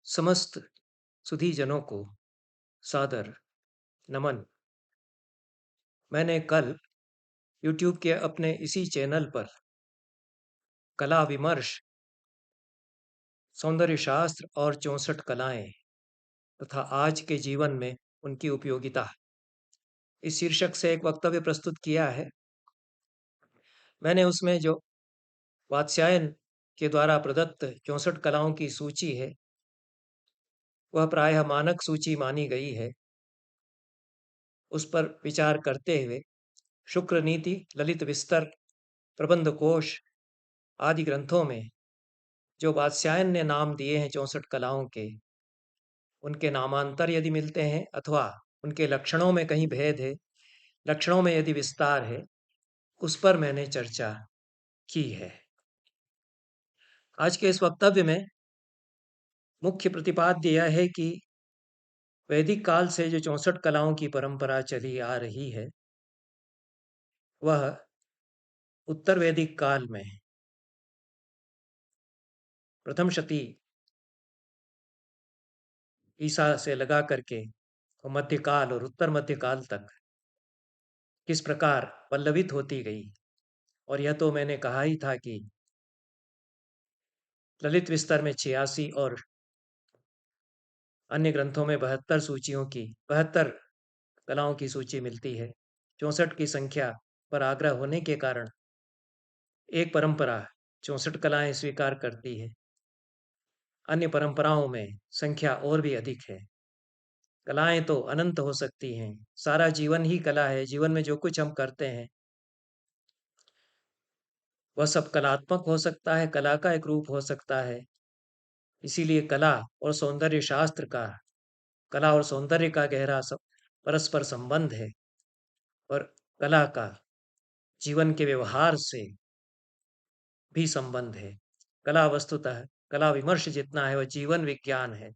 समस्त सुधीजनों को सादर नमन। मैंने कल यूट्यूब के अपने इसी चैनल पर कला विमर्श, सौंदर्य शास्त्र और 64 कलाएं तथा आज के जीवन में उनकी उपयोगिता इस शीर्षक से एक वक्तव्य प्रस्तुत किया है। मैंने उसमें जो वात्स्यायन के द्वारा प्रदत्त 64 कलाओं की सूची है, वह प्रायः मानक सूची मानी गई है। उस पर विचार करते हुए शुक्र नीति, ललित विस्तर, प्रबंध कोश आदि ग्रंथों में जो वात्स्यायन ने नाम दिए हैं 64 कलाओं के, उनके नामांतर यदि मिलते हैं अथवा उनके लक्षणों में कहीं भेद है, लक्षणों में यदि विस्तार है, उस पर मैंने चर्चा की है। आज के इस वक्तव्य में मुख्य प्रतिपाद्य यह है कि वैदिक काल से जो 64 कलाओं की परंपरा चली आ रही है, वह उत्तर वैदिक काल में प्रथम शती ईसा से लगा करके मध्यकाल और उत्तर मध्यकाल तक किस प्रकार पल्लवित होती गई। और यह तो मैंने कहा ही था कि ललित विस्तर में 86 और अन्य ग्रंथों में 72 सूचियों की 72 कलाओं की सूची मिलती है। 64 की संख्या पर आग्रह होने के कारण एक परंपरा 64 कलाएं स्वीकार करती है, अन्य परंपराओं में संख्या और भी अधिक है। कलाएं तो अनंत हो सकती हैं, सारा जीवन ही कला है। जीवन में जो कुछ हम करते हैं वह सब कलात्मक हो सकता है, कला का एक रूप हो सकता है। इसीलिए कला और सौंदर्य का गहरा परस्पर संबंध है। और कला का जीवन के व्यवहार से भी संबंध है। कला विमर्श जितना है वह जीवन विज्ञान है।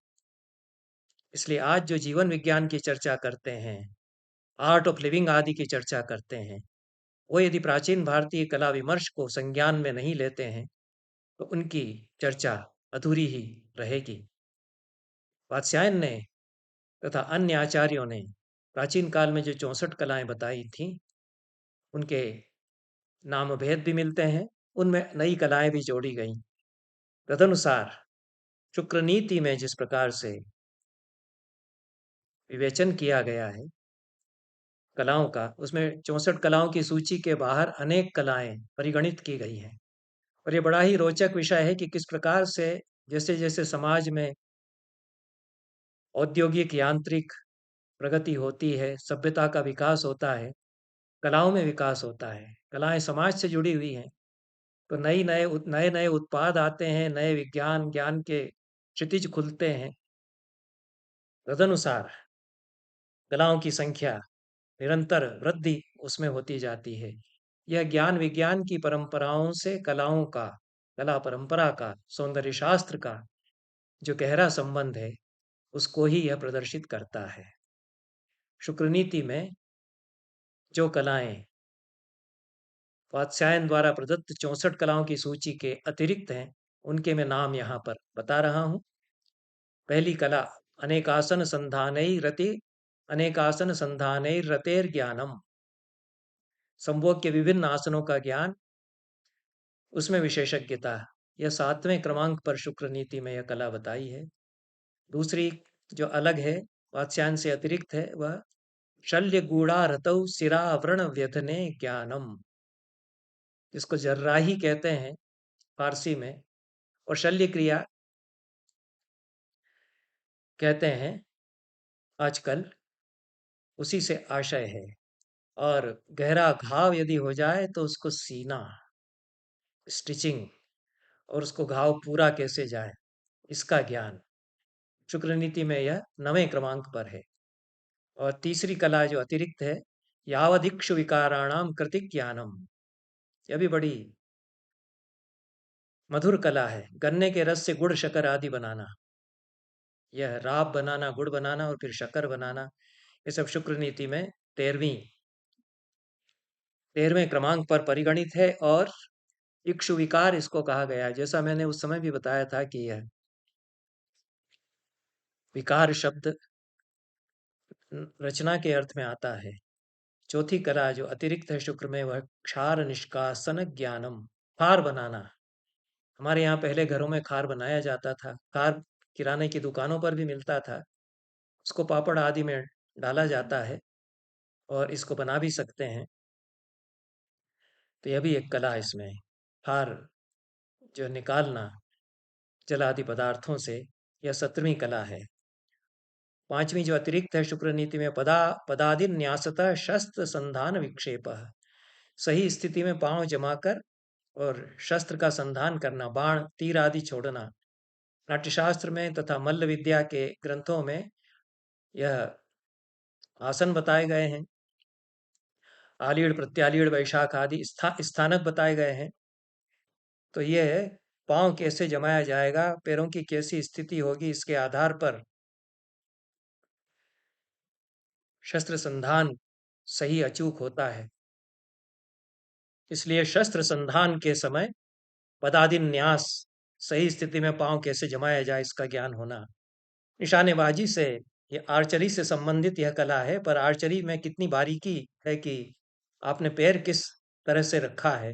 इसलिए आज जो जीवन विज्ञान की चर्चा करते हैं, आर्ट ऑफ लिविंग आदि की चर्चा करते हैं, वो यदि प्राचीन भारतीय कला विमर्श को संज्ञान में नहीं लेते हैं तो उनकी चर्चा अधूरी ही रहेगी। वात्स्यायन ने तथा अन्य आचार्यों ने प्राचीन काल में जो 64 कलाएं बताई थीं, उनके नाम भेद भी मिलते हैं, उनमें नई कलाएं भी जोड़ी गईं। तदनुसार शुक्र नीति में जिस प्रकार से विवेचन किया गया है कलाओं का, उसमें 64 कलाओं की सूची के बाहर अनेक कलाएं परिगणित की गई हैं। और ये बड़ा ही रोचक विषय है कि किस प्रकार से जैसे जैसे समाज में औद्योगिक यांत्रिक प्रगति होती है, सभ्यता का विकास होता है, कलाओं में विकास होता है। कलाएं समाज से जुड़ी हुई हैं, तो नए नए उत्पाद आते हैं, नए विज्ञान ज्ञान के क्षितिज खुलते हैं। तदनुसार कलाओं की संख्या निरंतर वृद्धि उसमें होती जाती है। यह ज्ञान विज्ञान की परंपराओं से कला परंपरा का, सौंदर्य शास्त्र का जो गहरा संबंध है, उसको ही यह प्रदर्शित करता है। शुक्र नीति में जो कलाएं वात्स्यायन द्वारा प्रदत्त 64 कलाओं की सूची के अतिरिक्त हैं, उनके मैं नाम यहाँ पर बता रहा हूँ। पहली कला अनेकासन संधानैर रतेर ज्ञानम। संभोग के विभिन्न आसनों का ज्ञान, उसमें विशेषज्ञता। यह 7वें क्रमांक पर शुक्र नीति में यह कला बताई है। दूसरी जो अलग है, वात्स्यायन से अतिरिक्त है, वह शल्य गूढ़ा रतौ सिरावरण व्यथने ज्ञानम, जिसको जर्राही कहते हैं फारसी में, और शल्य क्रिया कहते हैं आजकल, उसी से आशय है। और गहरा घाव यदि हो जाए तो उसको सीना, स्टिचिंग, और उसको घाव पूरा कैसे जाए, इसका ज्ञान शुक्र नीति में यह 9वें क्रमांक पर है। और तीसरी कला जो अतिरिक्त है, यावदिक्षु विकाराणाम कृतिक ज्ञानम, यह भी बड़ी मधुर कला है। गन्ने के रस से गुड़ शक्कर आदि बनाना, यह राब बनाना, गुड़ बनाना और फिर शक्कर बनाना, ये सब शुक्र नीति में 13वें क्रमांक पर परिगणित है। और इक्षु विकार इसको कहा गया है। जैसा मैंने उस समय भी बताया था कि यह विकार शब्द रचना के अर्थ में आता है। चौथी कला जो अतिरिक्त है शुक्र में, वह क्षार निष्कासन ज्ञानम, खार बनाना। हमारे यहाँ पहले घरों में खार बनाया जाता था। खार किराने की दुकानों पर भी मिलता था। उसको पापड़ आदि में डाला जाता है और इसको बना भी सकते हैं। तो यह भी एक कला है इसमें, खार जो निकालना जल आदि पदार्थों से, यह 17वीं कला है। 5वीं जो अतिरिक्त है शुक्र नीति में, पदादि न्यासतः शस्त्र संधान विक्षेप, सही स्थिति में पांव जमाकर और शस्त्र का संधान करना, बाण तीर आदि छोड़ना। नाट्यशास्त्र में तथा मल्ल विद्या के ग्रंथों में यह आसन बताए गए हैं। आलीड़ प्रत्यालीड़ वैशाख आदि स्थानक बताए गए हैं। तो ये पांव कैसे जमाया जाएगा, पैरों की कैसी स्थिति होगी, इसके आधार पर शस्त्र संधान सही अचूक होता है। इसलिए शस्त्र संधान के समय पदादि न्यास, सही स्थिति में पांव कैसे जमाया जाए इसका ज्ञान होना। निशानेबाजी से, ये आर्चरी से संबंधित यह कला है, पर आर्चरी में कितनी बारीकी है कि आपने पैर किस तरह से रखा है,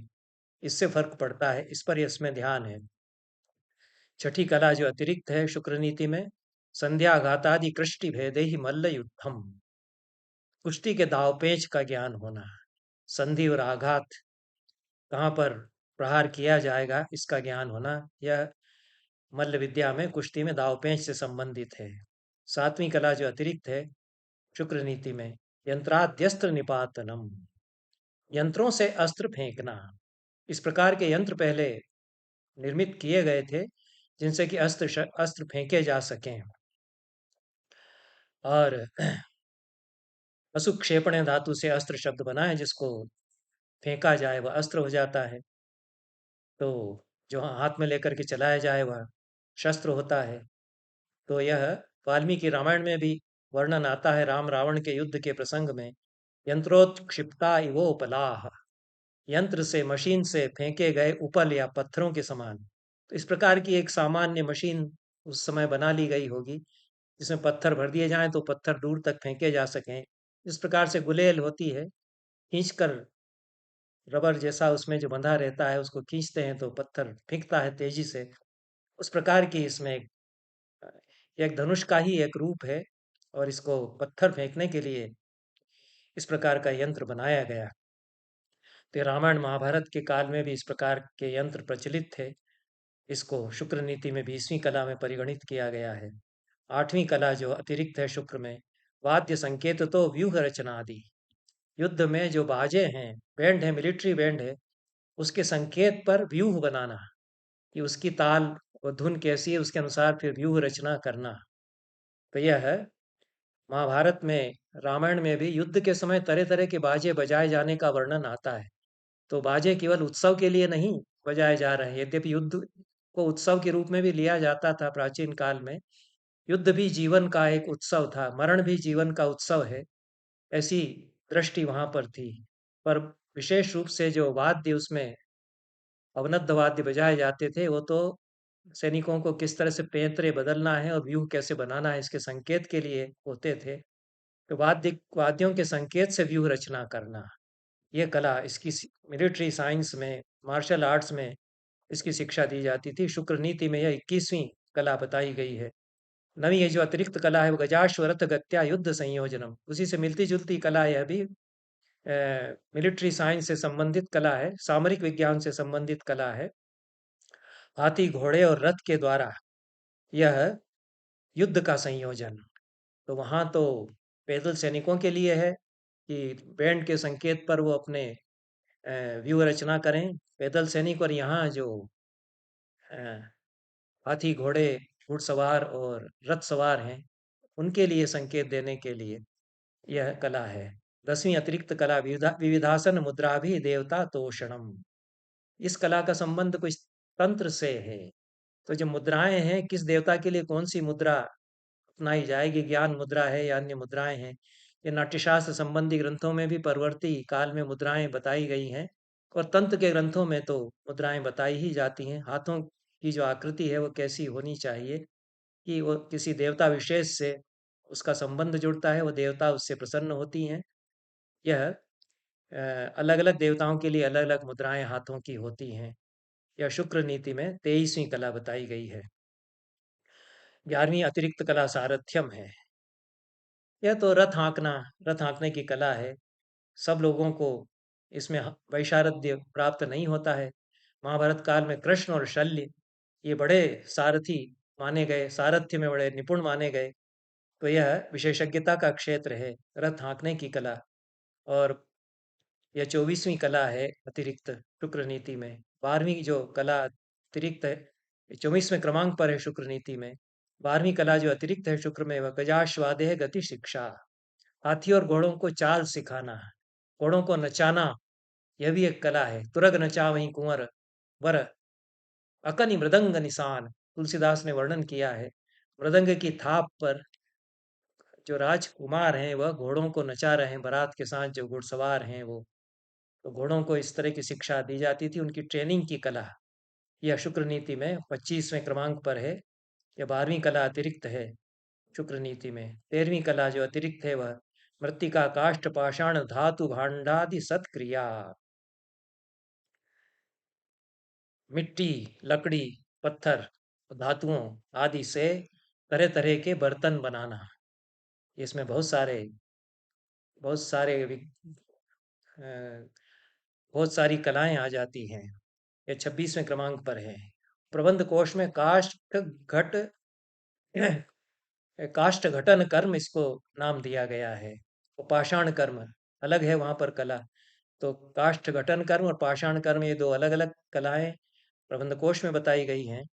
इससे फर्क पड़ता है। इस पर इसमें ध्यान है। छठी कला जो अतिरिक्त है शुक्र नीति में, संध्याघातादि कृष्टि भेदे ही मल्ल युद्धम, कुश्ती के दाव पेच का ज्ञान होना। संधि और आघात, कहाँ पर प्रहार किया जाएगा, इसका ज्ञान होना, यह मल्ल विद्या में कुश्ती में दाव पेंच से संबंधित है। 7वीं कला जो अतिरिक्त है शुक्र नीति में, यंत्राद्यस्त्र निपातनम, यंत्रों से अस्त्र फेंकना। इस प्रकार के यंत्र पहले निर्मित किए गए थे जिनसे कि अस्त्र फेंके जा सकें। और असुक्षेपण धातु से अस्त्र शब्द बना है, जिसको फेंका जाए वह अस्त्र हो जाता है। तो जो हाथ में लेकर के चलाया जाए वह शस्त्र होता है। तो यह वाल्मीकि रामायण में भी वर्णन आता है, राम रावण के युद्ध के प्रसंग में, यंत्रोत्क्षिप्ता इवोपलाह, यंत्र से, मशीन से फेंके गए उपल या पत्थरों के समान। तो इस प्रकार की एक सामान्य मशीन उस समय बना ली गई होगी, जिसमें पत्थर भर दिए जाएं तो पत्थर दूर तक फेंके जा सकें। इस प्रकार से गुलेल होती है, खींचकर रबर जैसा उसमें जो बंधा रहता है उसको खींचते हैं तो पत्थर फेंकता है तेजी से। उस प्रकार की इसमें एक धनुष का ही एक रूप है, और इसको पत्थर फेंकने के लिए इस प्रकार का यंत्र बनाया गया। तो रामायण महाभारत के काल में भी इस प्रकार के यंत्र प्रचलित थे। इसको शुक्र नीति में 20वीं कला में परिगणित किया गया है। 8वीं कला जो अतिरिक्त है शुक्र में, वाद्य संकेत तो व्यूह रचना आदि, युद्ध में जो बाजे हैं, बैंड है, मिलिट्री बैंड है, उसके संकेत पर व्यूह बनाना, कि उसकी ताल और धुन कैसी है, उसके अनुसार फिर व्यूह रचना करना। तो यह है महाभारत में, रामायण में भी युद्ध के समय तरह तरह के बाजे बजाए जाने का वर्णन आता है। तो बाजे केवल उत्सव के लिए नहीं बजाए जा रहे हैं, यद्यपि युद्ध को उत्सव के रूप में भी लिया जाता था प्राचीन काल में। युद्ध भी जीवन का एक उत्सव था, मरण भी जीवन का उत्सव है, ऐसी दृष्टि वहां पर थी। पर विशेष रूप से जो वाद्य उसमें अवनद्ध वाद्य बजाए जाते थे, वो तो सैनिकों को किस तरह से पैंतरे बदलना है और व्यूह कैसे बनाना है, इसके संकेत के लिए होते थे। तो वाद्यों के संकेत से व्यूह रचना करना, ये कला, इसकी मिलिट्री साइंस में, मार्शल आर्ट्स में इसकी शिक्षा दी जाती थी। शुक्र नीति में यह 21वीं कला बताई गई है। 9वीं ये जो अतिरिक्त कला है वो गजाश्वरथ गत्या युद्ध संयोजनम, उसी से मिलती जुलती कला, यह भी मिलिट्री साइंस से संबंधित कला है, सामरिक विज्ञान से संबंधित कला है। हाथी घोड़े और रथ के द्वारा यह युद्ध का संयोजन। तो वहां तो पैदल सैनिकों के लिए है कि बैंड के संकेत पर वो अपने व्यूह रचना करें, पैदल सैनिक। और यहाँ जो अ, हाथी घोड़े घुड़सवार और रथ सवार हैं, उनके लिए संकेत देने के लिए यह कला है। 10वीं अतिरिक्त कला विविधासन मुद्रा भी देवता तोषणम, इस कला का संबंध कुछ तंत्र से है। तो जो मुद्राएं हैं, किस देवता के लिए कौन सी मुद्रा अपनाई जाएगी, ज्ञान मुद्रा है या अन्य मुद्राएं हैं, ये नाट्यशास्त्र संबंधी ग्रंथों में भी परवर्ती काल में मुद्राएं बताई गई हैं, और तंत्र के ग्रंथों में तो मुद्राएं बताई ही जाती हैं। हाथों की जो आकृति है वो कैसी होनी चाहिए, कि वो किसी देवता विशेष से उसका संबंध जुड़ता है, वो देवता उससे प्रसन्न होती हैं। यह अलग-अलग देवताओं के लिए अलग-अलग मुद्राएँ हाथों की होती हैं। यह शुक्र नीति में 23वीं कला बताई गई है। 11वीं अतिरिक्त कला सारथ्यम है। यह तो रथ हाँकने की कला है। सब लोगों को इसमें वैशारथ्य प्राप्त नहीं होता है। महाभारत काल में कृष्ण और शल्य ये बड़े सारथी माने गए, सारथ्य में बड़े निपुण माने गए। तो यह विशेषज्ञता का क्षेत्र है, रथ हाँकने की कला। और यह 24वीं कला है अतिरिक्त शुक्र नीति में। 12वीं जो कला अतिरिक्त है, 24वें क्रमांक पर है शुक्र नीति में। 12वीं कला जो अतिरिक्त है शुक्र में, वह गजाश्वादेह गति शिक्षा। हाथी और घोड़ों को चाल सिखाना, घोड़ों को नचाना, यह भी एक कला है। तुरग नचा वहीं कुंवर वर, अकनि मृदंग निशान, तुलसीदास ने वर्णन किया है। मृदंग की थाप पर जो राजकुमार हैं वह घोड़ों को नचा रहे हैं, बारात के साथ जो घुड़सवार हैं वो। तो घोड़ों को इस तरह की शिक्षा दी जाती थी, उनकी ट्रेनिंग की कला। यह शुक्र नीति में 25वें क्रमांक पर है। यह 12वीं कला अतिरिक्त है शुक्र नीति में। 13वीं कला जो अतिरिक्त है वह मृत्तिका काष्ठ पाषाण धातु भांडादि सत्क्रिया। मिट्टी, लकड़ी, पत्थर, धातुओं आदि से तरह तरह के बर्तन बनाना। इसमें अ, बहुत सारी कलाएं आ जाती हैं। यह 26वें क्रमांक पर है। प्रबंध कोश में काष्ठ घटन कर्म इसको नाम दिया गया है। वो पाषाण कर्म अलग है वहां पर कला। तो काष्ठ घटन कर्म और पाषाण कर्म ये दो अलग अलग कलाएं प्रबंध कोश में बताई गई हैं।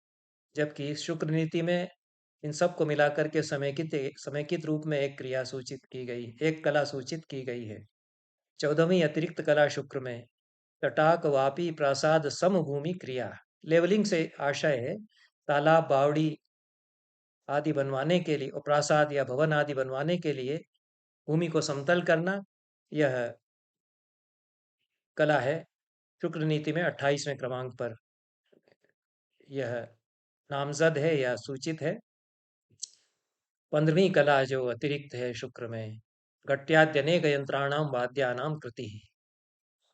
जबकि शुक्र नीति में इन सब को मिलाकर के समेकित रूप में एक क्रिया सूचित की गई, एक कला सूचित की गई है। 14वीं अतिरिक्त कला शुक्र में तटाक वापी प्रासाद समभूमि क्रिया। लेवलिंग से आशय है तालाब बावड़ी आदि बनवाने के लिए और प्रासाद या भवन आदि बनवाने के लिए भूमि को समतल करना। यह कला है शुक्र नीति में 28वें क्रमांक पर। यह नामजद है या सूचित है। 15वीं कला जो अतिरिक्त है शुक्र में घट्याद्यनेक यंत्राणाम वाद्यानाम कृति।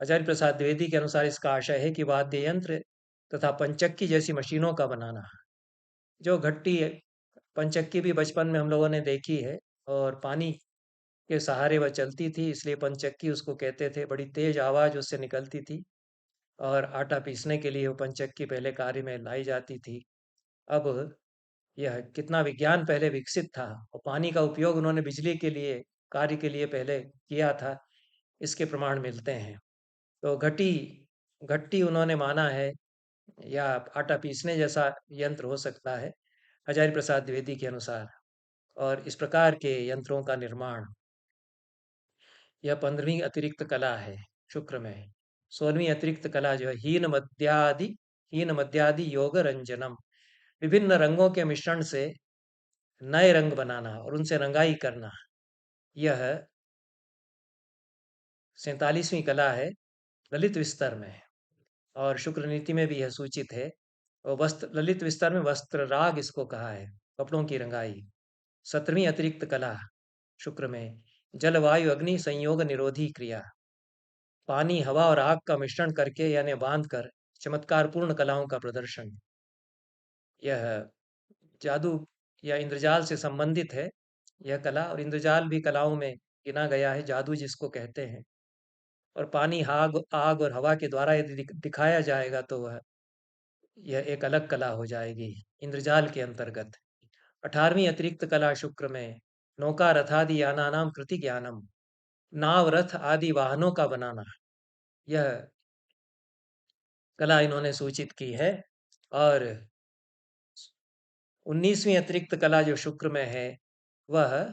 आचार्य प्रसाद द्विवेदी के अनुसार इसका आशय है कि वाद्य यंत्र तथा पंचक्की जैसी मशीनों का बनाना। जो घट्टी पंचक्की भी बचपन में हम लोगों ने देखी है, और पानी के सहारे वह चलती थी, इसलिए पंचक्की उसको कहते थे। बड़ी तेज आवाज उससे निकलती थी और आटा पीसने के लिए वो पंचक्की पहले कार्य में लाई जाती थी। अब यह कितना विज्ञान पहले विकसित था और पानी का उपयोग उन्होंने बिजली के लिए कार्य के लिए पहले किया था, इसके प्रमाण मिलते हैं। तो घटी घट्टी उन्होंने माना है या आटा पीसने जैसा यंत्र हो सकता है आचार्य प्रसाद द्विवेदी के अनुसार। और इस प्रकार के यंत्रों का निर्माण, यह 15वीं अतिरिक्त कला है शुक्र में। 16वीं अतिरिक्त कला जो है हीन मध्यादि योग रंजनम। विभिन्न रंगों के मिश्रण से नए रंग बनाना और उनसे रंगाई करना। यह 47वीं कला है ललित विस्तर में। और शुक्र नीति में भी यह सूचित है। और वस्त्र ललित विस्तार में वस्त्र राग इसको कहा है, कपड़ों की रंगाई। 17वीं अतिरिक्त कला शुक्र में जलवायु अग्नि संयोग निरोधी क्रिया। पानी हवा और आग का मिश्रण करके यानी बांध कर चमत्कारपूर्ण कलाओं का प्रदर्शन। यह जादू या इंद्रजाल से संबंधित है यह कला, और इंद्रजाल भी कलाओं में गिना गया है, जादू जिसको कहते हैं। और पानी आग आग और हवा के द्वारा यदि दिखाया जाएगा तो वह यह एक अलग कला हो जाएगी इंद्रजाल के अंतर्गत। 18वीं अतिरिक्त कला शुक्र में नौका रथादि यानानाम कृति ज्ञानम। नाव रथ आदि वाहनों का बनाना, यह कला इन्होंने सूचित की है। और 19वीं अतिरिक्त कला जो शुक्र में है वह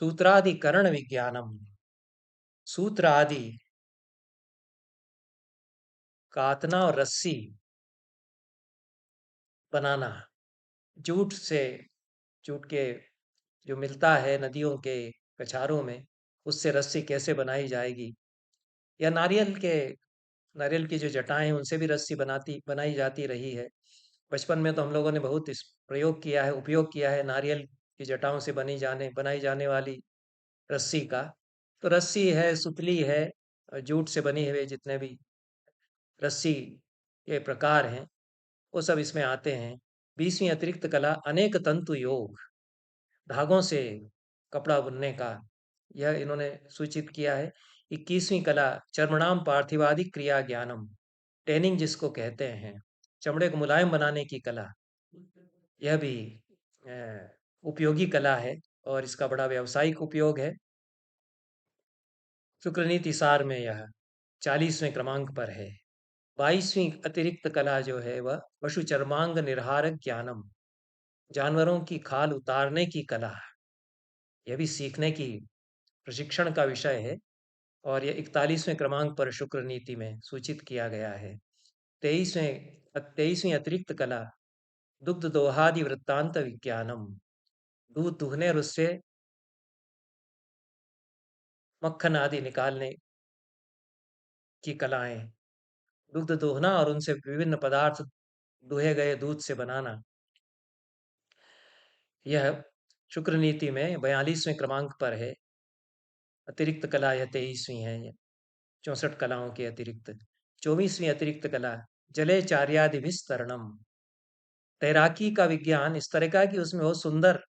सूत्राधिकरण विज्ञानम। सूत्र आदि कातना और रस्सी बनाना। जूट से, जूट के जो मिलता है नदियों के कछारों में, उससे रस्सी कैसे बनाई जाएगी। या नारियल की जो जटाएं उनसे भी रस्सी बनाई जाती रही है। बचपन में तो हम लोगों ने बहुत इस प्रयोग किया है, उपयोग किया है नारियल की जटाओं से बनाई जाने वाली रस्सी का। तो रस्सी है, सुतली है, जूट से बनी हुए जितने भी रस्सी के प्रकार हैं, वो सब इसमें आते हैं। 20वीं अतिरिक्त कला अनेक तंतु योग, धागों से कपड़ा बुनने का, यह इन्होंने सूचित किया है। 21वीं कला चर्मणाम पार्थिवादि क्रिया ज्ञानम, टैनिंग जिसको कहते हैं, चमड़े को मुलायम बनाने की कला, यह भी अ, उपयोगी कला है और इसका बड़ा व्यावसायिक उपयोग है। शुक्र नीति सार में यह 40वें क्रमांक पर है। 22वीं अतिरिक्त कला जो है वह पशु चर्मांग निर्हारक ज्ञानम, जानवरों की खाल उतारने की कला, यह भी सीखने की प्रशिक्षण का विषय है और यह 41वें क्रमांक पर शुक्र नीति में सूचित किया गया है। 23वीं अतिरिक्त कला दुग्ध दोहादि वृत्तांत विज्ञानम, दूध दुहने और उससे मक्खन आदि निकालने की कलाएं, दुग्ध दोहना और उनसे विभिन्न पदार्थ दुहे गए दूध से बनाना, यह शुक्र नीति में 42वें क्रमांक पर है। अतिरिक्त कला यह 23वीं है, 64 कलाओं के अतिरिक्त। 24वीं अतिरिक्त कला जले चार्यादिभिस्तरणम, तैराकी का विज्ञान इस तरह का कि उसमें बहुत सुंदर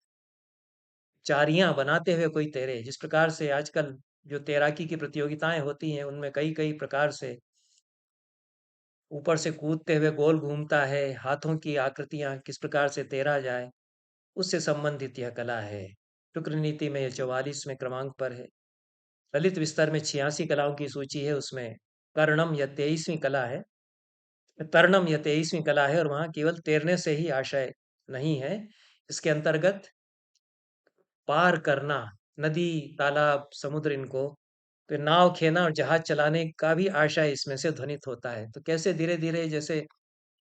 चारियां बनाते हुए कोई तैरे। जिस प्रकार से आजकल जो तैराकी की प्रतियोगिताएं होती हैं उनमें कई कई प्रकार से ऊपर से कूदते हुए गोल घूमता है, हाथों की आकृतियां किस प्रकार से तैरा जाए, उससे संबंधित यह कला है। शुक्र नीति में यह 44वें क्रमांक पर है। ललित विस्तार में 86 कलाओं की सूची है, उसमें कर्णम यह 23वीं कला है, तरणम यह 23वीं कला है और वहां केवल तैरने से ही आशय नहीं है। इसके अंतर्गत पार करना, नदी, तालाब, समुद्र, इनको तो नाव खेना और जहाज चलाने का भी आशय इसमें से ध्वनित होता है। तो कैसे धीरे धीरे जैसे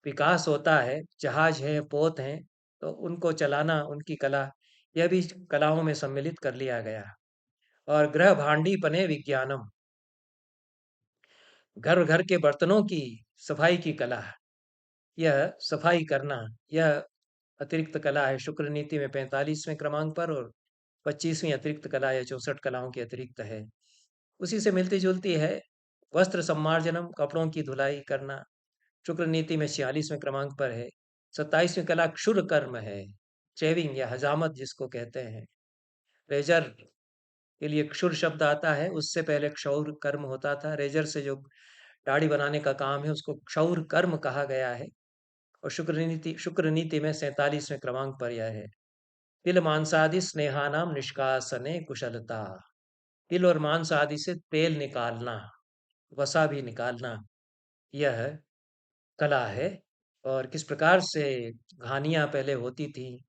विकास होता है, जहाज है, पोत हैं, तो उनको चलाना, उनकी कला, यह भी कलाओं में सम्मिलित कर लिया गया। और गृह भांडी पने विज्ञानम, घर घर के बर्तनों की सफाई की कला, यह सफाई करना, यह अतिरिक्त कला है शुक्र नीति में 45वें क्रमांक पर और 25वीं अतिरिक्त कला या 64 कलाओं की अतिरिक्त है। उसी से मिलती जुलती है वस्त्र सम्मार्जनम, कपड़ों की धुलाई करना, शुक्र नीति में 46वें क्रमांक पर है। 27वीं कला क्षुर कर्म है, शेविंग या हजामत जिसको कहते हैं। रेजर के लिए क्षुर शब्द आता है, उससे पहले क्षौर कर्म होता था। रेजर से जो दाढ़ी बनाने का काम है उसको क्षौर कर्म कहा गया है। और शुक्र नीति में 47वें क्रमांक पर यह है। तिल मांसादि स्नेहानाम निष्कासने कुशलता, तिल और मांस आदि से तेल निकालना, वसा भी निकालना, यह कला है। और किस प्रकार से घानियां पहले होती थी,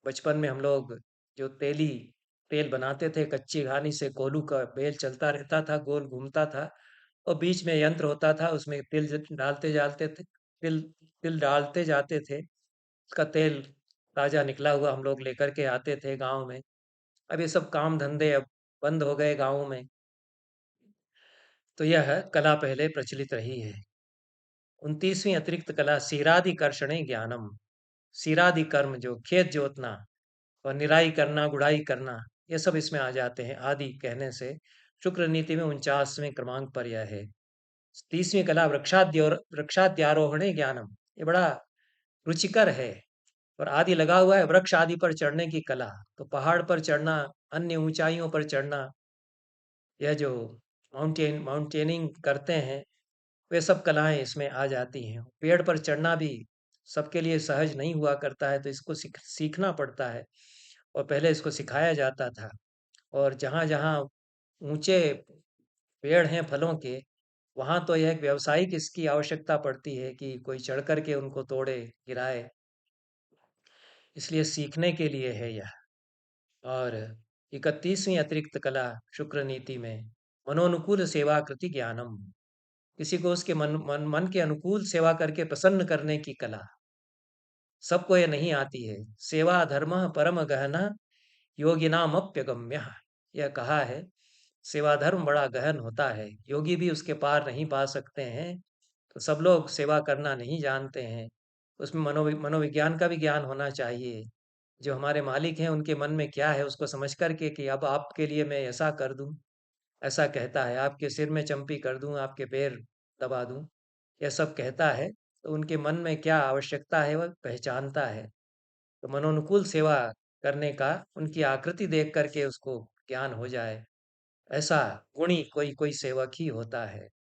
बचपन में हम लोग जो तेल बनाते थे कच्ची घानी से, कोलू का बेल चलता रहता था, गोल घूमता था और बीच में यंत्र होता था, उसमें तिल डालते जाते थे, उसका तेल ताजा निकला हुआ हम लोग लेकर के आते थे गांव में। अब ये सब काम धंधे अब बंद हो गए गाँव में। तो यह कला पहले प्रचलित रही है। 29वीं अतिरिक्त कला सीरादि कर्षणे ज्ञानम, सीरादि कर्म जो खेत जोतना और निराई करना, गुड़ाई करना, ये सब इसमें आ जाते हैं। आदि कहने से शुक्र नीति में 49वें क्रमांक पर यह है। 30वीं कला वृक्षाद्यारोहणे ज्ञानम, ये बड़ा रुचिकर है। और आदि लगा हुआ है, वृक्ष आदि पर चढ़ने की कला, तो पहाड़ पर चढ़ना, अन्य ऊंचाइयों पर चढ़ना, यह जो माउंटेनिंग करते हैं, वे सब कलाएं इसमें आ जाती हैं। पेड़ पर चढ़ना भी सबके लिए सहज नहीं हुआ करता है, तो इसको सीखना पड़ता है और पहले इसको सिखाया जाता था। और जहाँ जहाँ ऊंचे पेड़ हैं फलों के, वहाँ तो यह एक व्यावसायिक इसकी आवश्यकता पड़ती है कि कोई चढ़ कर के उनको तोड़े, गिराए, इसलिए सीखने के लिए है यह। और 31वीं अतिरिक्त कला शुक्र नीति में मनोनुकूल सेवा कृति ज्ञानम, किसी को उसके मन के अनुकूल सेवा करके प्रसन्न करने की कला, सबको ये नहीं आती है। सेवा धर्म परम गहना योगिनामप्यगम्य, यह कहा है। सेवा धर्म बड़ा गहन होता है, योगी भी उसके पार नहीं पा सकते हैं। तो सब लोग सेवा करना नहीं जानते हैं। उसमें मनोविज्ञान का भी ज्ञान होना चाहिए। जो हमारे मालिक हैं उनके मन में क्या है उसको समझ कर के कि अब आपके लिए मैं ऐसा कर दूं, ऐसा कहता है, आपके सिर में चंपी कर दूं, आपके पैर दबा दूं, यह सब कहता है। तो उनके मन में क्या आवश्यकता है वह पहचानता है। तो मनोनुकूल सेवा करने का उनकी आकृति देख करके उसको ज्ञान हो जाए, ऐसा गुणी कोई कोई सेवक ही होता है।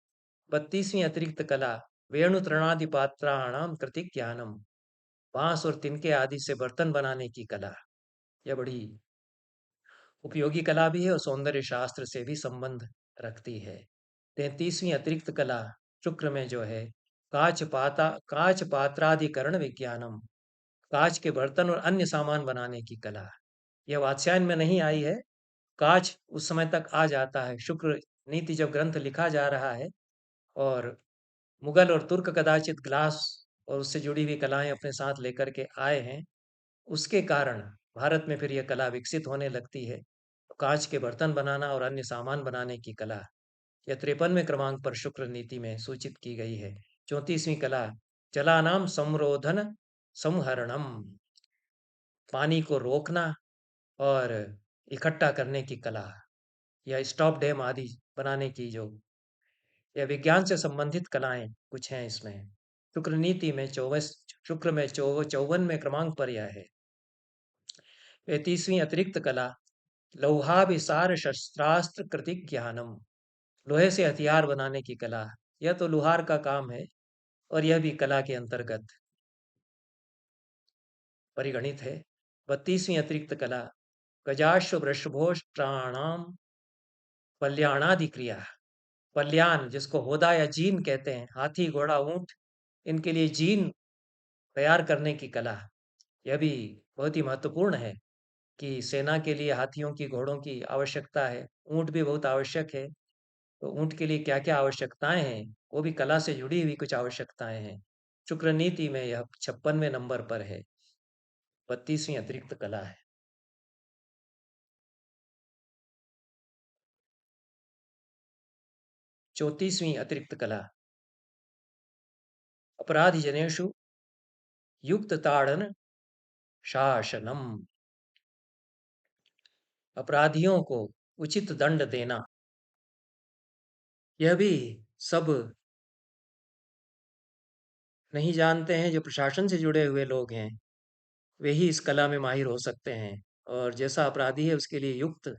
32वीं अतिरिक्त कला वेणु तृणादि पात्राणाम कृति ज्ञानम, बांस और तिनके आदि से बर्तन बनाने की कला। यह बड़ी उपयोगी कला भी है और सौंदर्य शास्त्र से भी संबंध रखती है। 33वीं अतिरिक्त कला शुक्र में जो है काच पात्राधिकरण विज्ञानम, काच के बर्तन और अन्य सामान बनाने की कला। यह वात्स्यायन में नहीं आई है, काच उस समय तक आ जाता है। शुक्र नीति जब ग्रंथ लिखा जा रहा है और मुगल और तुर्क कदाचित ग्लास और उससे जुड़ी हुई कलाएं अपने साथ लेकर के आए हैं, उसके कारण भारत में फिर यह कला विकसित होने लगती है। तो कांच के बर्तन बनाना और अन्य सामान बनाने की कला, यह 53वें क्रमांक पर शुक्र नीति में सूचित की गई है। 34वीं कला जलानाम संरोधन संहरणम, पानी को रोकना और इकट्ठा करने की कला, या स्टॉप डैम आदि बनाने की जो, या विज्ञान से संबंधित कलाएं कुछ हैं इसमें। शुक्र नीति में 54वें क्रमांक पर यह है। 35वीं अतिरिक्त कला लौहाभिसार शस्त्रास्त्र कृति ज्ञानम, लोहे से हथियार बनाने की कला। यह तो लुहार का काम है और यह भी कला के अंतर्गत परिगणित है। 32वीं अतिरिक्त कला गजाश्व वृषभोष्ट्राणाम पल्याणादि क्रिया, पल्याण जिसको होदा या जीन कहते हैं, हाथी घोड़ा ऊंट, इनके लिए जीन तैयार करने की कला, यह भी बहुत ही महत्वपूर्ण है कि सेना के लिए हाथियों की घोड़ों की आवश्यकता है, ऊंट भी बहुत आवश्यक है। तो ऊंट के लिए क्या क्या आवश्यकताएं हैं, वो भी कला से जुड़ी हुई कुछ आवश्यकताएं हैं। शुक्र नीति में यह 56वें नंबर पर है, 32वीं अतिरिक्त कला है। 34वीं अतिरिक्त कला अपराधी जनेषु युक्त ताड़न शासनम, अपराधियों को उचित दंड देना। यह भी सब नहीं जानते हैं, जो प्रशासन से जुड़े हुए लोग हैं वे ही इस कला में माहिर हो सकते हैं। और जैसा अपराधी है उसके लिए युक्त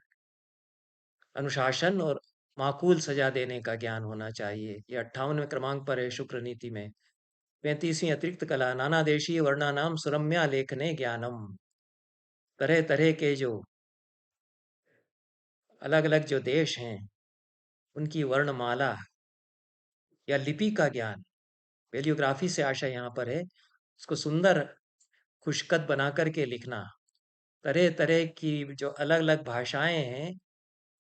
अनुशासन और माकूल सजा देने का ज्ञान होना चाहिए। यह 58वें क्रमांक पर है शुक्र नीति में। 35वीं अतिरिक्त कला नाना देशीय वर्णानाम सुरम्या लेखने ज्ञानम, तरह तरह के जो अलग अलग जो देश हैं उनकी वर्णमाला या लिपि का ज्ञान, वेलियोग्राफी से आशय यहाँ पर है, उसको सुंदर खुशखत बना करके लिखना। तरह तरह की जो अलग अलग भाषाएं हैं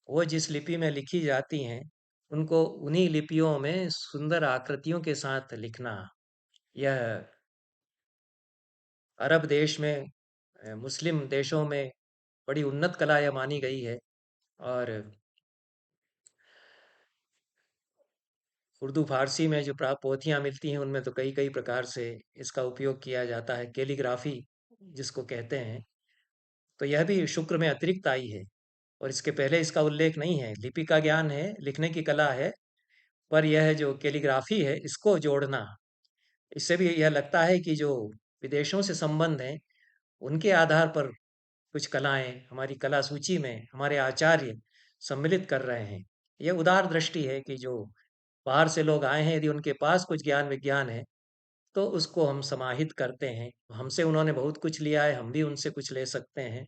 वो जिस लिपि में लिखी जाती हैं उनको उन्हीं लिपियों में सुंदर आकृतियों के साथ लिखना। यह अरब देश में, मुस्लिम देशों में बड़ी उन्नत कला यह मानी गई है। और उर्दू फारसी में जो पोथियां मिलती हैं उनमें तो कई कई प्रकार से इसका उपयोग किया जाता है, कैलीग्राफी जिसको कहते हैं। तो यह भी शुक्र में अतिरिक्त आई है और इसके पहले इसका उल्लेख नहीं है। लिपि का ज्ञान है, लिखने की कला है, पर यह जो कैलीग्राफी है इसको जोड़ना, इससे भी यह लगता है कि जो विदेशों से संबंध हैं उनके आधार पर कुछ कलाएं हमारी कला सूची में हमारे आचार्य सम्मिलित कर रहे हैं। यह उदार दृष्टि है कि जो बाहर से लोग आए हैं यदि उनके पास कुछ ज्ञान विज्ञान है तो उसको हम समाहित करते हैं। हमसे उन्होंने बहुत कुछ लिया है, हम भी उनसे कुछ ले सकते हैं।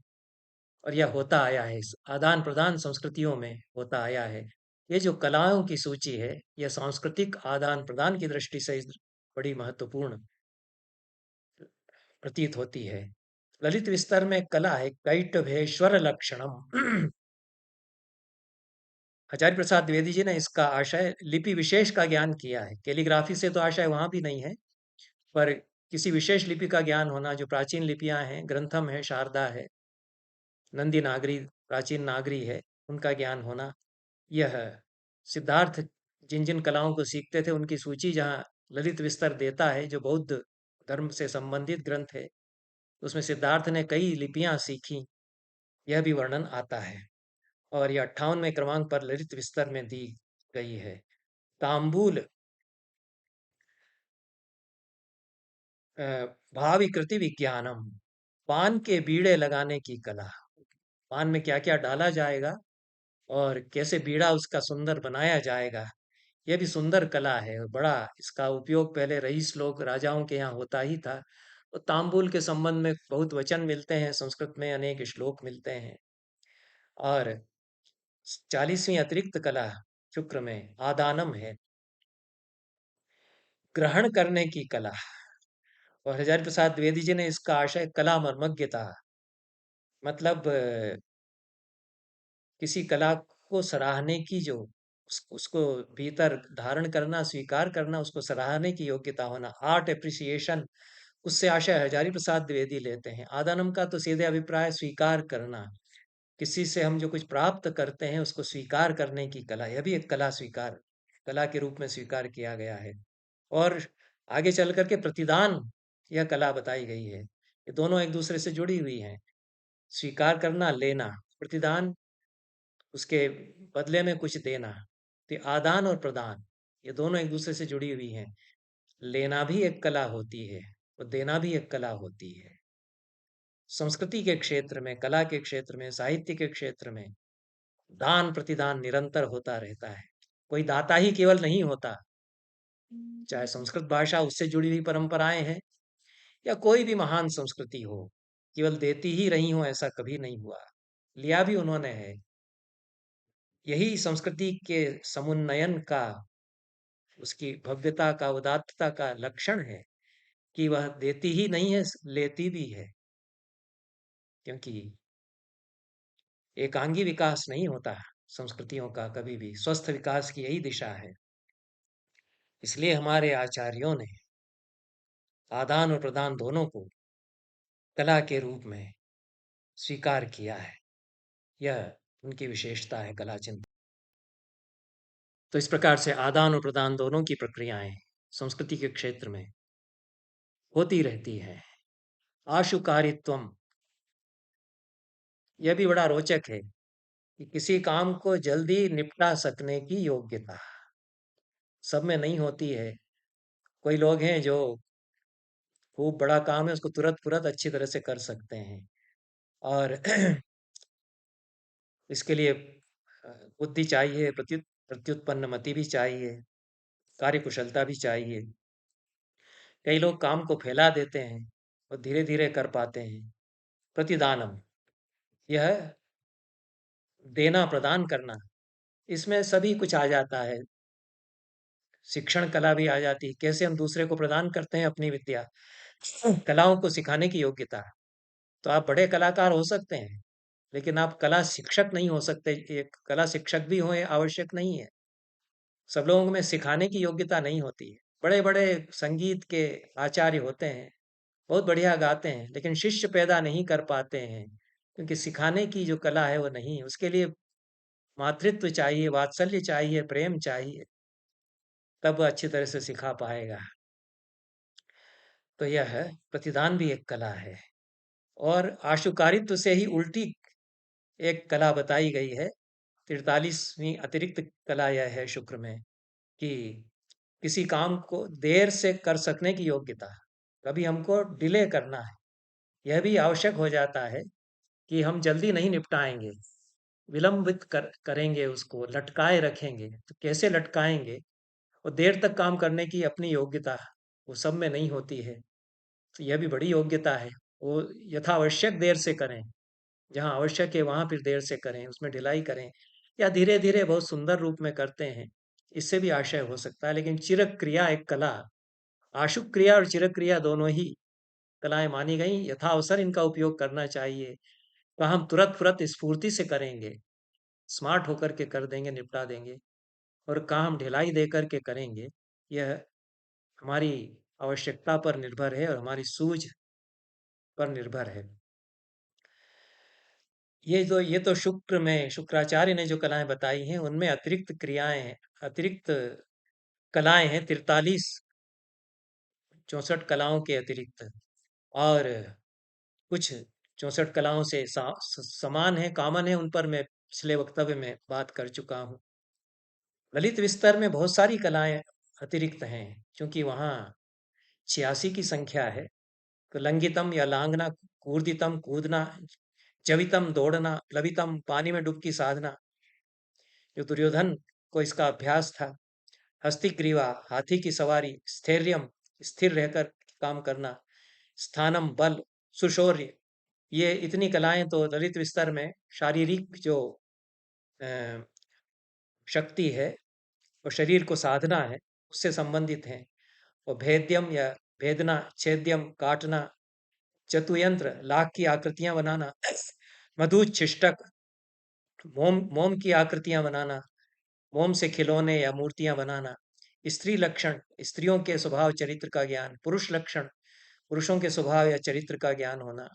और यह होता आया है, इस आदान प्रदान संस्कृतियों में होता आया है। ये जो कलाओं की सूची है यह सांस्कृतिक आदान प्रदान की दृष्टि से बड़ी महत्वपूर्ण प्रतीत होती है। ललित विस्तार में कला है कैटभेश्वर लक्षणम। आचार्य प्रसाद द्विवेदी जी ने इसका आशय लिपि विशेष का ज्ञान किया है। कैलीग्राफी से तो आशय वहां भी नहीं है, पर किसी विशेष लिपि का ज्ञान होना, जो प्राचीन लिपियां हैं, ग्रंथम है, शारदा है, नंदी नागरी प्राचीन नागरी है, उनका ज्ञान होना। यह सिद्धार्थ जिन जिन कलाओं को सीखते थे उनकी सूची जहाँ ललित विस्तर देता है, जो बौद्ध धर्म से संबंधित ग्रंथ है। उसमें सिद्धार्थ ने कई लिपियां सीखी, यह भी वर्णन आता है। और यह 58वें क्रमांक पर ललित विस्तर में दी गई है। तांबूल अ, भाविकृति विज्ञानम, पान के बीड़े लगाने की कला। पान में क्या क्या डाला जाएगा और कैसे बीड़ा उसका सुंदर बनाया जाएगा, यह भी सुंदर कला है। और बड़ा इसका उपयोग पहले रईस लोग, राजाओं के यहाँ होता ही था। तो तांबूल के संबंध में बहुत वचन मिलते हैं, संस्कृत में अनेक श्लोक मिलते हैं। और 40वीं अतिरिक्त कला शुक्र में आदानम है, ग्रहण करने की कला। और हजारी प्रसाद द्विवेदी जी ने इसका आशय कला मर्मज्ञता, मतलब किसी कला को सराहने की जो उसको भीतर धारण करना, स्वीकार करना, उसको सराहने की योग्यता होना, आर्ट एप्रिसिएशन, उससे आशय हजारी प्रसाद द्विवेदी लेते हैं। आदानम का तो सीधे अभिप्राय स्वीकार करना, किसी से हम जो कुछ प्राप्त करते हैं उसको स्वीकार करने की कला, यह भी एक कला, स्वीकार, कला के रूप में स्वीकार किया गया है। और आगे चल करके प्रतिदान, यह कला बताई गई है। ये दोनों एक दूसरे से जुड़ी हुई हैं। स्वीकार करना, लेना, प्रतिदान उसके बदले में कुछ देना। तो आदान और प्रदान, ये दोनों एक दूसरे से जुड़ी हुई हैं। लेना भी एक कला होती है और देना भी एक कला होती है। संस्कृति के क्षेत्र में, कला के क्षेत्र में, साहित्य के क्षेत्र में दान प्रतिदान निरंतर होता रहता है। कोई दाता ही केवल नहीं होता। चाहे संस्कृत भाषा, उससे जुड़ी हुई परंपराएं हैं, या कोई भी महान संस्कृति हो, केवल देती ही रही हो ऐसा कभी नहीं हुआ। लिया भी उन्होंने है। यही संस्कृति के समुन्नयन का, उसकी भव्यता का, उदात्तता का लक्षण है कि वह देती ही नहीं है, लेती भी है। क्योंकि एकांगी विकास नहीं होता संस्कृतियों का कभी भी, स्वस्थ विकास की यही दिशा है। इसलिए हमारे आचार्यों ने आदान और प्रदान दोनों को कला के रूप में स्वीकार किया है। यह उनकी विशेषता है कला चिंतन। तो इस प्रकार से आदान और प्रदान दोनों की प्रक्रियाएं संस्कृति के क्षेत्र में होती रहती हैं। आशुकारित्वम, यह भी बड़ा रोचक है कि किसी काम को जल्दी निपटा सकने की योग्यता सब में नहीं होती है। कोई लोग हैं जो खूब बड़ा काम है उसको तुरंत तुरंत अच्छी तरह से कर सकते हैं। और इसके लिए बुद्धि चाहिए, प्रत्युत्पन्न मति भी चाहिए, कार्यकुशलता भी चाहिए। कई लोग काम को फैला देते हैं और धीरे धीरे कर पाते हैं। प्रतिदानम, यह देना प्रदान करना, इसमें सभी कुछ आ जाता है। शिक्षण कला भी आ जाती है, कैसे हम दूसरे को प्रदान करते हैं अपनी विद्या, कलाओं को सिखाने की योग्यता। तो आप बड़े कलाकार हो सकते हैं, लेकिन आप कला शिक्षक नहीं हो सकते। एक कला शिक्षक भी हो, ये आवश्यक नहीं है। सब लोगों में सिखाने की योग्यता नहीं होती है। बड़े बड़े संगीत के आचार्य होते हैं, बहुत बढ़िया गाते हैं, लेकिन शिष्य पैदा नहीं कर पाते हैं, क्योंकि सिखाने की जो कला है वो नहीं है। उसके लिए मातृत्व चाहिए, वात्सल्य चाहिए, प्रेम चाहिए, तब अच्छी तरह से सिखा पाएगा। तो यह है, प्रतिदान भी एक कला है। और आशुकारित्व से ही उल्टी एक कला बताई गई है। 43वीं अतिरिक्त कला यह है शुक्र में कि किसी काम को देर से कर सकने की योग्यता। कभी हमको डिले करना है, यह भी आवश्यक हो जाता है कि हम जल्दी नहीं निपटाएंगे, विलंबित करेंगे, उसको लटकाए रखेंगे। तो कैसे लटकाएंगे, और देर तक काम करने की अपनी योग्यता वो सब में नहीं होती है। तो यह भी बड़ी योग्यता है। वो यथावश्यक देर से करें, जहाँ आवश्यक है वहाँ फिर देर से करें, उसमें ढिलाई करें, या धीरे धीरे बहुत सुंदर रूप में करते हैं, इससे भी आशय हो सकता है। लेकिन चिरक क्रिया एक कला, आशुक क्रिया और चिरक क्रिया दोनों ही कलाएं मानी गई। यथा अवसर इनका उपयोग करना चाहिए। तो हम तुरंत तुरंत स्फूर्ति से करेंगे, स्मार्ट होकर के कर देंगे, निपटा देंगे। और काम ढिलाई दे करके करेंगे, यह हमारी आवश्यकता पर निर्भर है और हमारी सूझ पर निर्भर है। ये तो शुक्र में शुक्राचार्य ने जो कलाएं बताई हैं उनमें अतिरिक्त क्रियाएं हैं, अतिरिक्त कलाएं हैं 43 64 कलाओं के अतिरिक्त और कुछ 64 कलाओं से समान है, कॉमन है, उन पर मैं पिछले वक्तव्य में बात कर चुका हूँ। ललित विस्तर में बहुत सारी कलाएं अतिरिक्त हैं, क्योंकि वहाँ 86 की संख्या है। तो लंगितम या लांगना, कूर्दितम कूदना, जवितम दौड़ना, प्लवितम पानी में डुबकी साधना, जो दुर्योधन को इसका अभ्यास था। हस्तिग्रीवा हाथी की सवारी, स्थैर्यम स्थिर रहकर काम करना, स्थानम बल, सुशौर्य, ये इतनी कलाएं तो ललित विस्तर में शारीरिक जो अ, शक्ति है और शरीर को साधना है उससे संबंधित हैं। और भेद्यम या भेदना, छेद्यम काटना, चतुयंत्र लाख की आकृतियां बनाना, मधु छिष्टक मोम मोम की आकृतियां बनाना, मोम से खिलौने या मूर्तियां बनाना, स्त्री लक्षण स्त्रियों के स्वभाव चरित्र का ज्ञान, पुरुष लक्षण पुरुषों के स्वभाव या चरित्र का ज्ञान होना,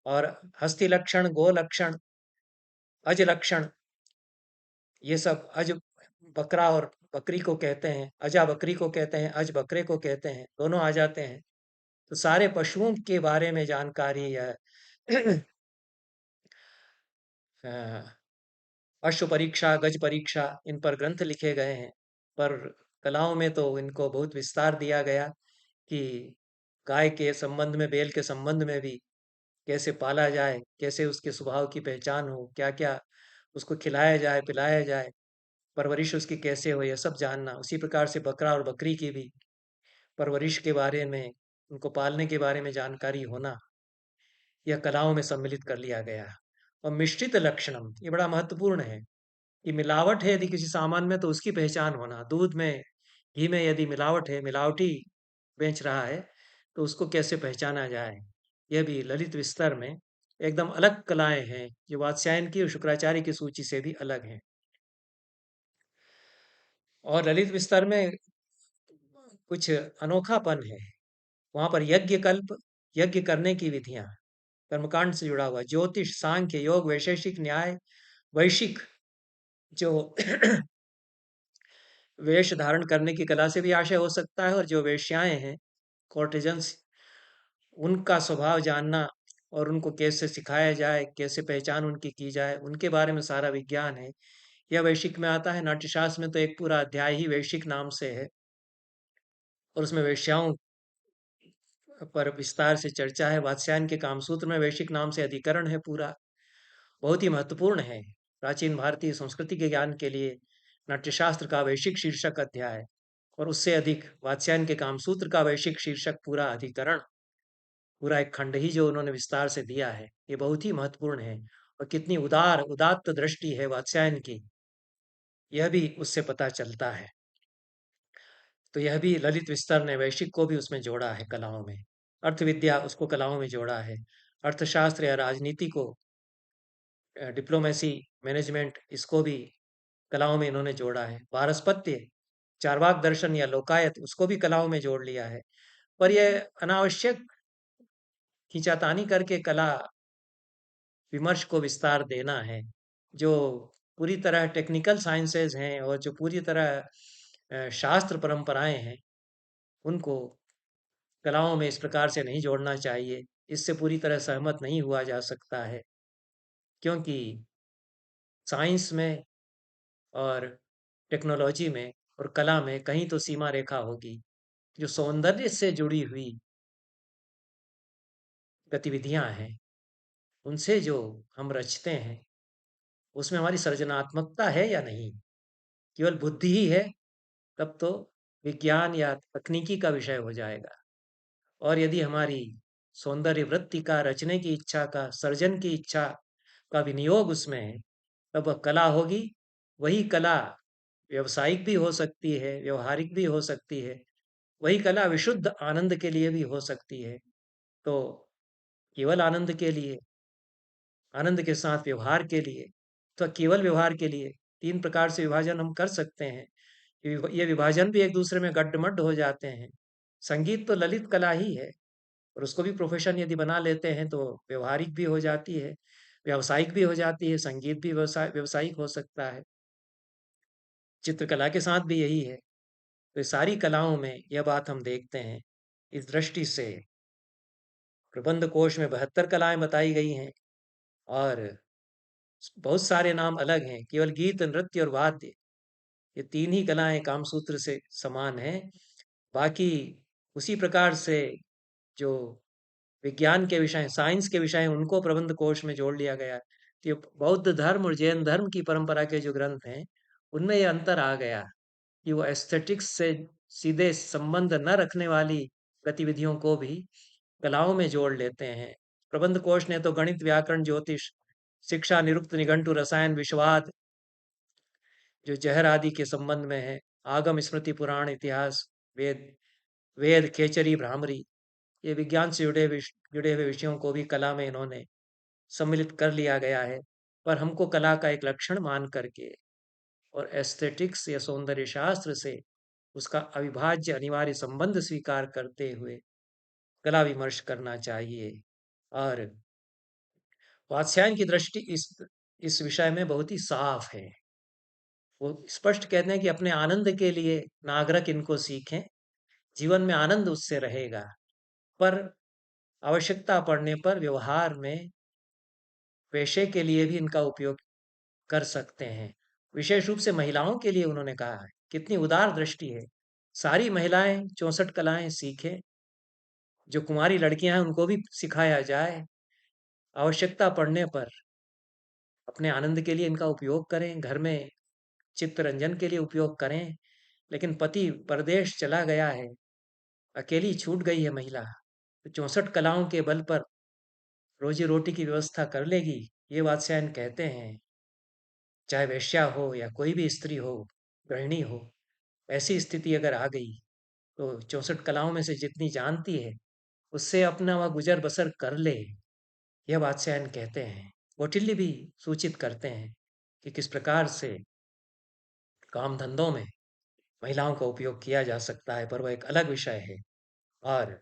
और हस्ति लक्षण, गो लक्षण, अज लक्षण, ये सब अज बकरा और बकरी को कहते हैं, अजा बकरी को कहते हैं, अज बकरे को कहते हैं, दोनों आ जाते हैं। तो सारे पशुओं के बारे में जानकारी या अश्व परीक्षा, गज परीक्षा, इन पर ग्रंथ लिखे गए हैं। पर कलाओं में तो इनको बहुत विस्तार दिया गया कि गाय के संबंध में, बैल के संबंध में भी कैसे पाला जाए, कैसे उसके स्वभाव की पहचान हो, क्या क्या उसको खिलाया जाए, पिलाया जाए, परवरिश उसकी कैसे हो, यह सब जानना। उसी प्रकार से बकरा और बकरी की भी परवरिश के बारे में, उनको पालने के बारे में जानकारी होना, यह कलाओं में सम्मिलित कर लिया गया। और मिश्रित लक्षणम, ये बड़ा महत्वपूर्ण है कि मिलावट है यदि किसी सामान में तो उसकी पहचान होना। दूध में, घी में यदि मिलावट है, मिलावटी बेच रहा है, तो उसको कैसे पहचाना जाए। यह भी ललित विस्तर में एकदम अलग कलाएं हैं, जो वात्स्यायन की और शुक्राचार्य की सूची से भी अलग हैं। और ललित विस्तर में कुछ अनोखापन है। वहां पर यज्ञ कल्प, यज्ञ करने की विधियां, कर्मकांड से जुड़ा हुआ, ज्योतिष, सांख्य, योग, वैशेषिक न्याय, वैशिक जो वेश धारण करने की कला से भी आशय हो सकता है, और जो वेश्याएं हैं, कोर्टिजन्स, उनका स्वभाव जानना और उनको कैसे सिखाया जाए, कैसे पहचान उनकी की जाए, उनके बारे में सारा विज्ञान है। यह वैशिक में आता है। नाट्यशास्त्र में तो एक पूरा अध्याय ही वैशिक नाम से है, और उसमें वेश्याओं पर विस्तार से चर्चा है। वात्स्यायन के कामसूत्र में वैशिक नाम से अधिकरण है पूरा, बहुत ही महत्वपूर्ण है प्राचीन भारतीय संस्कृति के ज्ञान के लिए। नाट्यशास्त्र का वैशिक शीर्षक अध्याय, और उससे अधिक वात्स्यायन के कामसूत्र का वैशिक शीर्षक पूरा अधिकरण, पूरा एक खंड ही जो उन्होंने विस्तार से दिया है, ये बहुत ही महत्वपूर्ण है। और कितनी उदात्त दृष्टि है वात्स्यायन की, यह भी उससे पता चलता है। तो यह भी ललित विस्तर ने वैशिक को भी उसमें जोड़ा है कलाओं में। अर्थविद्या उसको कलाओं में जोड़ा है। अर्थशास्त्र या राजनीति को, डिप्लोमेसी, मैनेजमेंट, इसको भी कलाओं में इन्होंने जोड़ा है। पारस्पत्य, चार्वाक दर्शन या लोकायत, उसको भी कलाओं में जोड़ लिया है। पर यह अनावश्यक खींचातानी करके कला विमर्श को विस्तार देना है, जो पूरी तरह टेक्निकल साइंसेज हैं और जो पूरी तरह शास्त्र परंपराएं हैं, उनको कलाओं में इस प्रकार से नहीं जोड़ना चाहिए। इससे पूरी तरह सहमत नहीं हुआ जा सकता है, क्योंकि साइंस में और टेक्नोलॉजी में और कला में कहीं तो सीमा रेखा होगी। जो सौंदर्य से जुड़ी हुई गतिविधियां हैं, उनसे जो हम रचते हैं, उसमें हमारी सृजनात्मकता है या नहीं। केवल बुद्धि ही है, तब तो विज्ञान या तकनीकी का विषय हो जाएगा। और यदि हमारी सौंदर्य वृत्ति का, रचने की इच्छा का, सर्जन की इच्छा का विनियोग उसमें है, तब वह कला होगी। वही कला व्यवसायिक भी हो सकती है, व्यवहारिक भी हो सकती है। वही कला विशुद्ध आनंद के लिए भी हो सकती है। तो केवल आनंद के लिए, आनंद के साथ व्यवहार के लिए, तो केवल व्यवहार के लिए, तीन प्रकार से विभाजन हम कर सकते हैं। ये विभाजन भी एक दूसरे में गड्ढमड्ढ हो जाते हैं। संगीत तो ललित कला ही है, और उसको भी प्रोफेशन यदि बना लेते हैं तो व्यवहारिक भी हो जाती है, व्यावसायिक भी हो जाती है। संगीत भी व्यवसायिक हो सकता है। चित्रकला के साथ भी यही है। तो सारी कलाओं में यह बात हम देखते हैं इस दृष्टि से प्रबंध कोश में 72 कलाएँ बताई गई हैं और बहुत सारे नाम अलग हैं, केवल गीत, नृत्य और वाद्य, ये 3 ही कलाएँ कामसूत्र से समान हैं। बाकी उसी प्रकार से जो विज्ञान के विषय, साइंस के विषय हैं, उनको प्रबंध कोश में जोड़ लिया गया है। तो ये बौद्ध धर्म और जैन धर्म की परंपरा के जो ग्रंथ हैं, उनमें ये अंतर आ गया कि वो एस्थेटिक्स से सीधे संबंध न रखने वाली गतिविधियों को भी कलाओं में जोड़ लेते हैं। प्रबंध कोश ने तो गणित, व्याकरण, ज्योतिष, शिक्षा, निरुक्त, निघंटु, रसायन, विषवाद, जो जहर आदि के संबंध में है, आगम, स्मृति, पुराण, इतिहास, वेद, वेद, खेचरी, भ्रामरी, ये विज्ञान से जुड़े हुए विषयों को भी कला में इन्होंने सम्मिलित कर लिया गया है। पर हमको कला का एक लक्षण मान करके और एस्थेटिक्स या सौंदर्य शास्त्र से उसका अविभाज्य अनिवार्य संबंध स्वीकार करते हुए कला विमर्श करना चाहिए। और वात्स्यायन की दृष्टि इस विषय में बहुत ही साफ है। वो स्पष्ट कहते हैं कि अपने आनंद के लिए नागरिक इनको सीखें, जीवन में आनंद उससे रहेगा, पर आवश्यकता पड़ने पर व्यवहार में पेशे के लिए भी इनका उपयोग कर सकते हैं। विशेष रूप से महिलाओं के लिए उन्होंने कहा है, कितनी उदार दृष्टि है। सारी महिलाएं 64 कलाएं सीखें, जो कुंवारी लड़कियां हैं उनको भी सिखाया जाए, आवश्यकता पड़ने पर अपने आनंद के लिए इनका उपयोग करें, घर में चित्तरंजन के लिए उपयोग करें। लेकिन पति परदेश चला गया है, अकेली छूट गई है महिला, तो 64 कलाओं के बल पर रोजी रोटी की व्यवस्था कर लेगी, ये वात्स्यायन कहते हैं। चाहे वेश्या हो या कोई भी स्त्री हो, गृहिणी हो, ऐसी स्थिति अगर आ गई तो 64 कलाओं में से जितनी जानती है उससे अपना वह गुजर बसर कर ले, यह वात्स्यायन कहते हैं। कौटिल्य भी सूचित करते हैं कि किस प्रकार से काम धंधों में महिलाओं का उपयोग किया जा सकता है, पर वह एक अलग विषय है और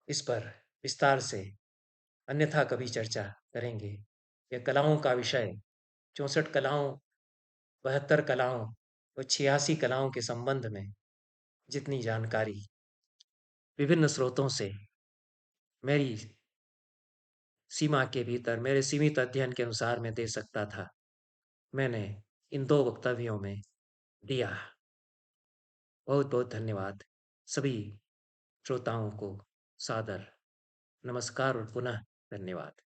इस पर विस्तार से अन्यथा कभी चर्चा करेंगे। यह कलाओं का विषय, 64 कलाओं, 72 कलाओं और 86 कलाओं के संबंध में जितनी जानकारी विभिन्न स्रोतों से मेरी सीमा के भीतर, मेरे सीमित अध्ययन के अनुसार मैं दे सकता था, मैंने इन 2 वक्तव्यों में दिया। बहुत बहुत धन्यवाद। सभी श्रोताओं को सादर नमस्कार और पुनः धन्यवाद।